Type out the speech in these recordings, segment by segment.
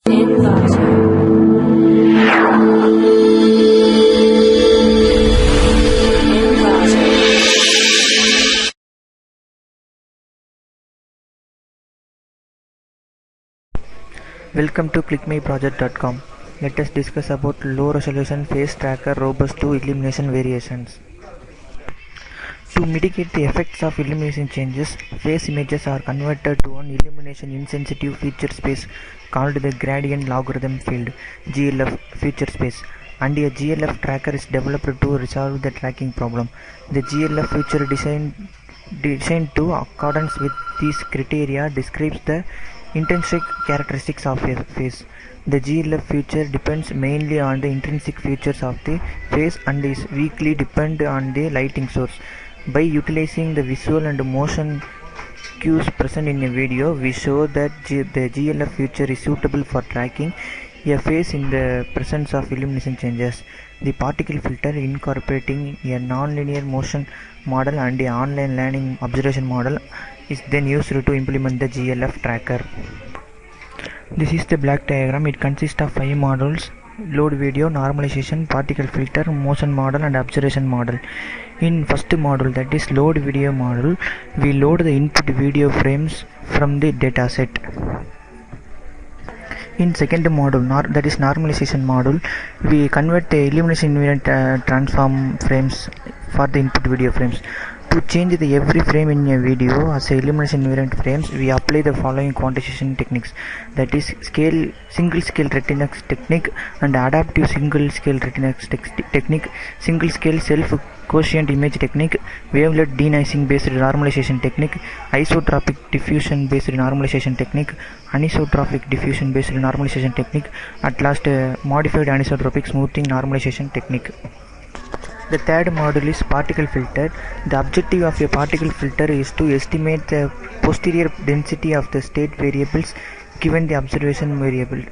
Welcome to clickmyproject.com. Let us discuss about low resolution face tracker robust to illumination variations. To mitigate the effects of illumination changes, face images are converted to an illumination insensitive feature space called the gradient logarithm field (GLF) feature space, and a GLF tracker is developed to resolve the tracking problem. The GLF feature designed to accordance with these criteria describes the intrinsic characteristics of a face. The GLF feature depends mainly on the intrinsic features of the face and is weakly dependent on the lighting source. By utilizing the visual and motion cues present in a video, we show that the GLF feature is suitable for tracking a face in the presence of illumination changes. The particle filter, incorporating a non-linear motion model and an online learning observation model, is then used to implement the GLF tracker. This is the block diagram. It consists of 5 modules: load video, normalization, particle filter, motion model and observation model. In first module, that is load video module, we load the input video frames from the dataset. In second module, that is normalization module, we convert the illumination invariant transform frames for the input video frames. To change every frame in a video as illumination invariant frames, we apply the following quantization techniques, that is single scale retina technique and adaptive single scale retina technique, single scale self quotient image technique, wavelet denoising based normalization technique, isotropic diffusion based normalization technique, anisotropic diffusion based normalization technique, at last modified anisotropic smoothing normalization technique. The third module is particle filter. The objective of a particle filter is to estimate the posterior density of the state variables given the observation variables.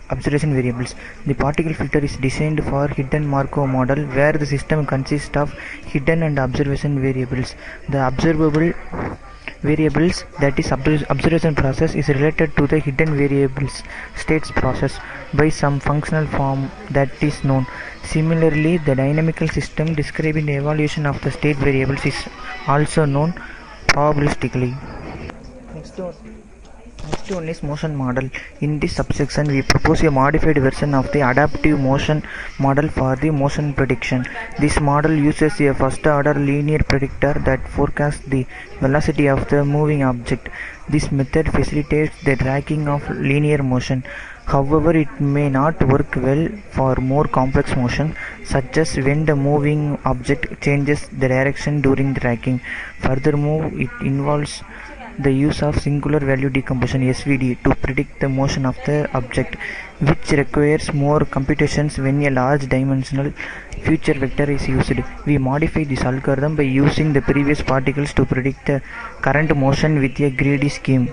The particle filter is designed for hidden Markov model where the system consists of hidden and observation variables. The observable variables, that is observation process, is related to the hidden variables states process by some functional form that is known. Similarly, the dynamical system describing the evaluation of the state variables is also known probabilistically. Next one is motion model. In this subsection, we propose a modified version of the adaptive motion model for the motion prediction. This model uses a first order linear predictor that forecasts the velocity of the moving object. This method facilitates the tracking of linear motion. However, it may not work well for more complex motion, such as when the moving object changes the direction during the tracking. Furthermore, it involves the use of singular value decomposition (SVD) to predict the motion of the object, which requires more computations when a large dimensional future vector is used. We modify this algorithm by using the previous particles to predict the current motion with a greedy scheme.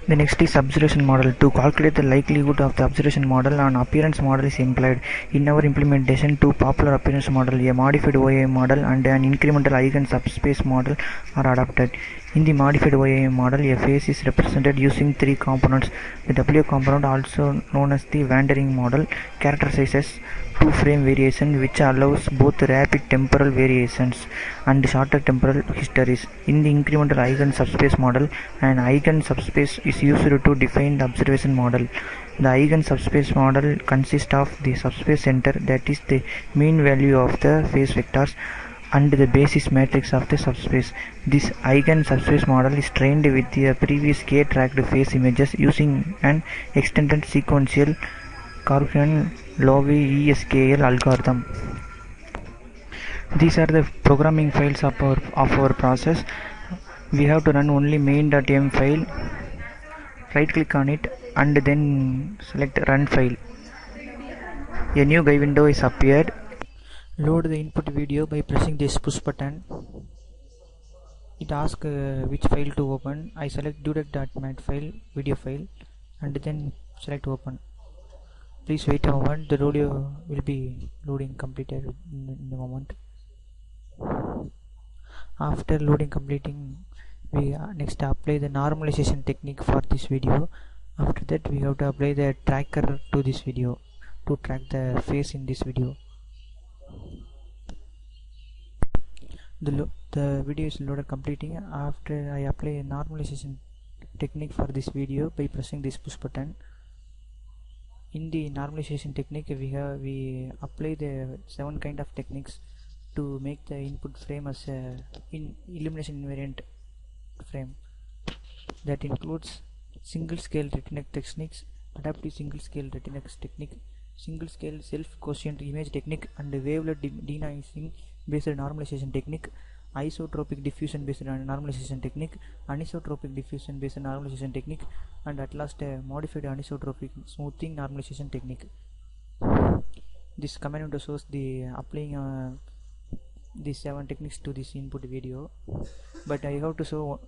The next is observation model. To calculate the likelihood of the observation model, an appearance model is employed. In our implementation, 2 popular appearance models, a modified OIM model and an incremental eigen subspace model, are adopted. In the modified OIM model, a face is represented using 3 components. The W component, also known as the wandering model, characterizes 2 frame variation, which allows both rapid temporal variations and shorter temporal histories. In the incremental eigen subspace model, an eigen subspace is used to define the observation model. The eigen subspace model consists of the subspace center, that is the mean value of the face vectors, and the basis matrix of the subspace. This eigen subspace model is trained with the previous k-tracked face images using an extended sequential Cartesian Loewe ESKL algorithm. These are the programming files of our process. We have to run only main.m file. Right click on it and then select run file. A new GUI window is appeared. Load the input video by pressing this push button. It asks which file to open. I select dudek.mat file, video file, and then select open. Please wait a moment, the video will be loading completed in a moment. After loading completing, we next apply the normalization technique for this video After that we have to apply the tracker to this video to track the face in this video. The video is loaded completing. After I apply a normalization technique for this video by pressing this push button. In the normalization technique we apply the 7 kind of techniques to make the input frame as a Illumination invariant frame. That includes single scale retinal techniques, adaptive single scale retinal technique, single scale self quotient image technique, and wavelet denoising based normalization technique, isotropic diffusion based normalization technique, anisotropic diffusion based normalization technique, and at last modified anisotropic smoothing normalization technique. This command window shows the applying these 7 techniques to this input video, but I have to show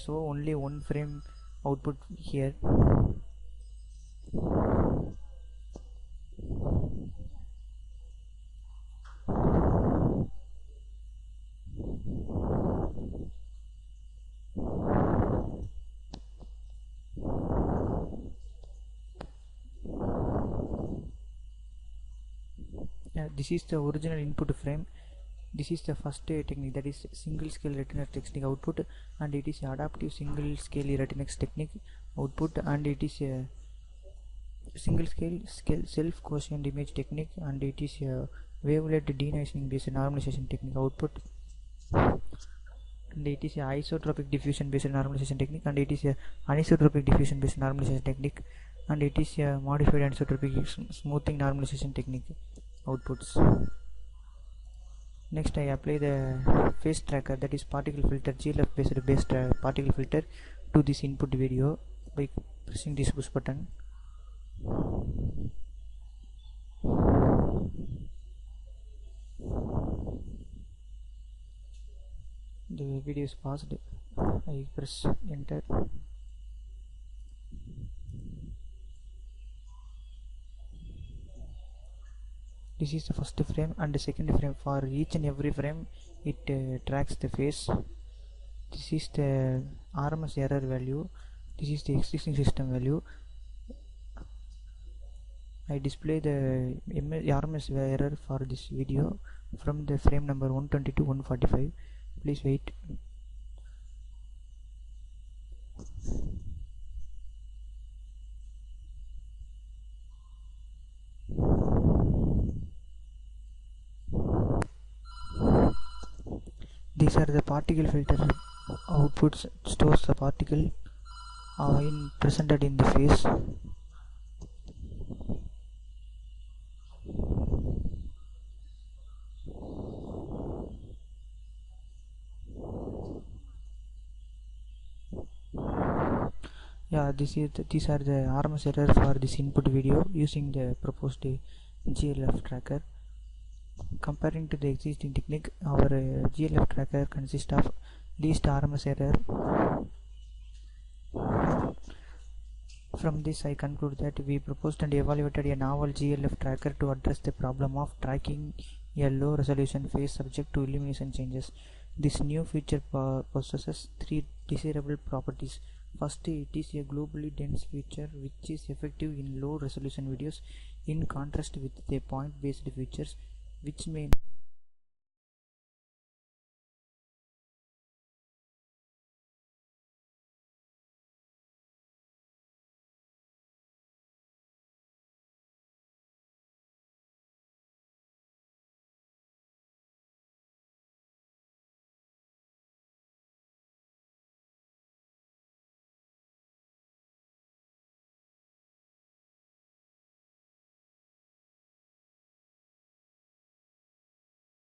only one frame output here. This is the original input frame. This is the first technique, that is single scale retinal technique output, and it is adaptive single scale retinal technique output, and it is a single scale self quotient image technique, and it is a wavelet denoising based normalization technique output, and it is a isotropic diffusion based normalization technique, and it is a anisotropic diffusion based normalization technique, and it is a modified anisotropic smoothing normalization technique outputs. Next I apply the face tracker, that is particle filter, GLF based particle filter to this input video by pressing this push button. The video is paused. I press enter. This is the first frame and the second frame. For each and every frame it tracks the face. This is the RMS error value. This is the existing system value. I display the RMS error for this video from the frame number 120 to 145. Please wait. These are the particle filter outputs, stores the particle presented in the face. Yeah, these are the RMS error for this input video using the proposed GLF tracker. Comparing to the existing technique, our GLF tracker consists of least RMS error. From this I conclude that we proposed and evaluated a novel GLF tracker to address the problem of tracking a low resolution face subject to illumination changes. This new feature possesses 3 desirable properties. First, it is a globally dense feature which is effective in low resolution videos in contrast with the point based features which may